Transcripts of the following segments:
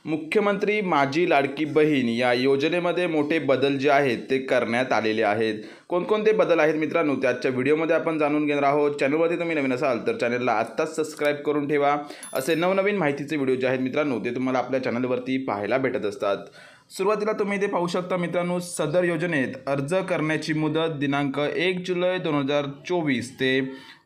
मुख्यमंत्री माझी लाडकी बहीण या योजनेमध्ये मोठे बदल जे आहेत ते करण्यात आलेले आहेत। कोणकोणते बदल आहेत मित्रांनो, त्याच्या व्हिडिओमध्ये आपण जाणून घेणार आहोत। चॅनलवरती तुम्ही नवीन असाल तर चॅनलला आत्ताच सबस्क्राइब करून ठेवा। असे नवनवीन माहितीचे व्हिडिओ जे आहेत मित्रांनो ते तुम्हाला आपल्या चॅनलवरती पाहायला भेटत असतात। सुरुवातीला तुम्ही इथे पाहू शकता मित्रांनो, सदर योजनेत अर्ज करण्याची मुदत दिनांक 1 जुलै 2024 ते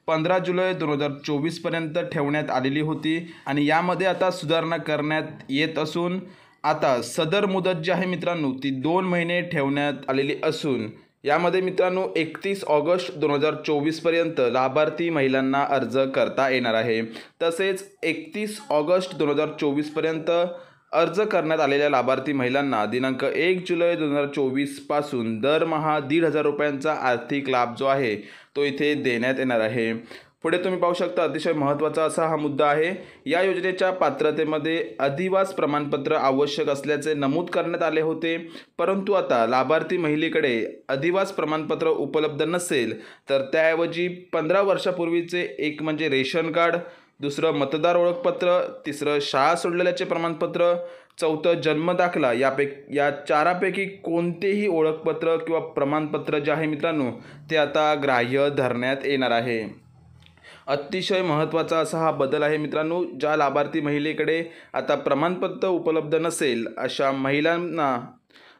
15 जुलै 2024 पर्यंत ठेवण्यात आलेली होती आणि यामध्ये आता सुधारणा करण्यात येत असून आता सदर मुदत जी आहे मित्रांनो ती 2 महिने ठेवण्यात आलेली असून यामध्ये मित्रांनो 31 ऑगस्ट 2024 पर्यंत लाभार्थी महिलांना अर्ज करता येणार आहे। तसेच 31 ऑगस्ट 2024 पर्यंत अर्ज करण्यात आलेल्या लाभार्थी महिलांना दिनांक 1 जुलै 2024 पासून दरमहा 1,500 रुपयांचा आर्थिक लाभ जो आहे तो इथे देण्यात येणार आहे। पुढे तुम्ही पाहू शकता अतिशय महत्त्वाचा असा हा मुद्दा आहे। या योजनेच्या पात्रतेमध्ये अधिवास प्रमाणपत्र आवश्यक असल्याचे नमूद करण्यात आले होते, परंतु आता लाभार्थी महिलेकडे अधिवास प्रमाणपत्र उपलब्ध नसेल तर त्याऐवजी 15 वर्षापूर्वीचे एक म्हणजे रेशन कार्ड, दुसरं मतदार ओळखपत्र, तिसरं शाळा सोडलेल्याचे प्रमाणपत्र, चौथं जन्मदाखला या चारापैकी कोणतेही ओळखपत्र किंवा प्रमाणपत्र जे आहे मित्रांनो ते आता ग्राह्य धरण्यात येणार आहे। अतिशय महत्त्वाचा असा हा बदल आहे मित्रांनो। ज्या लाभार्थी महिलेकडे आता प्रमाणपत्र उपलब्ध नसेल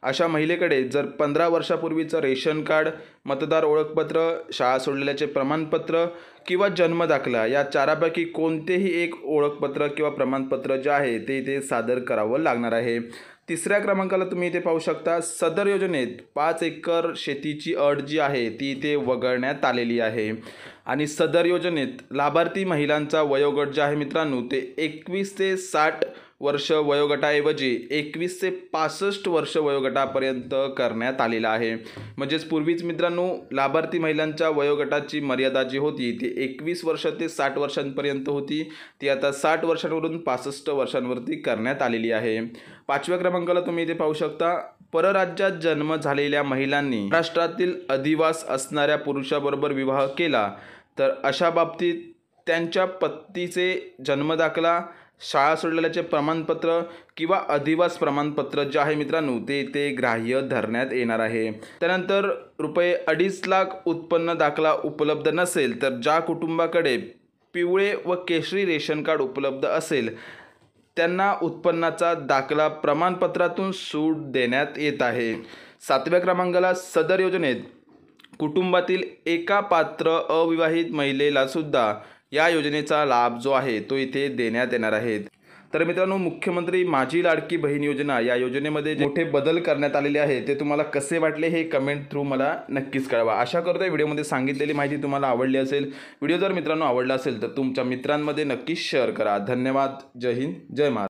अशा महिलेकडे जर 15 वर्षापूर्वीचं रेशन कार्ड, मतदार ओळखपत्र, शाळा सोडलेल्याचे प्रमाणपत्र किंवा जन्मदाखला या चारापैकी कोणतेही एक ओळखपत्र किंवा प्रमाणपत्र जे आहे ते इथे सादर करावं लागणार आहे। तिसऱ्या क्रमांकाला तुम्ही इथे पाहू शकता, सदर योजनेत 5 एकर शेतीची अट जी आहे ती इथे वगळण्यात आलेली आहे आणि सदर योजनेत लाभार्थी महिलांचा वयोगट जे आहे मित्रांनो ते 21 ते 60 वर्ष वयोगटाऐवजी 21 ते 65 वर्ष वयोगटापर्यंत करण्यात आलेला आहे। म्हणजेच पूर्वीच मित्रांनो लाभार्थी महिलांच्या वयोगटाची मर्यादा जी होती ती 21 वर्ष ते 60 वर्षांपर्यंत होती, ती आता 60 वर्षांवरून 65 वर्षांवरती करण्यात आलेली आहे। 5व्या क्रमांकाला तुम्ही इथे पाहू शकता, परराज्यात जन्म झालेल्या महिलांनी महाराष्ट्रातील अधिवास असणाऱ्या पुरुषाबरोबर विवाह केला तर अशा बाबतीत त्यांच्या पतीचे जन्मदाखला, शाळा सोडलेल्याचे प्रमाणपत्र किंवा अधिवास प्रमाणपत्र जे आहे मित्रांनो ते ग्राह्य धरण्यात येणार आहे। त्यानंतर ₹2.5 लाख उत्पन्न दाखला उपलब्ध नसेल तर ज्या कुटुंबाकडे पिवळे व केशरी रेशन कार्ड उपलब्ध असेल त्यांना उत्पन्नाचा दाखला प्रमाणपत्रातून सूट देण्यात येत आहे। 7व्या क्रमांकाला, सदर योजनेत कुटुंबातील एका पात्र अविवाहित महिलेला सुद्धा या योजनेचा लाभ जो आहे तो इथे देण्यात येणार आहे। तर मित्रांनो, मुख्यमंत्री माझी लाडकी बहीण योजना या योजनेमध्ये मोठे बदल करण्यात आलेले आहेत ते तुम्हाला कसे वाटले हे कमेंट थ्रू मला नक्कीच कळवा। आशा करतोय व्हिडिओमध्ये सांगितलेली माहिती तुम्हाला आवडली असेल। व्हिडिओ जर मित्रांनो आवडला असेल तर तुमच्या मित्रांमध्ये नक्कीच शेअर करा। धन्यवाद। जय हिंद, जय महाराष्ट्र।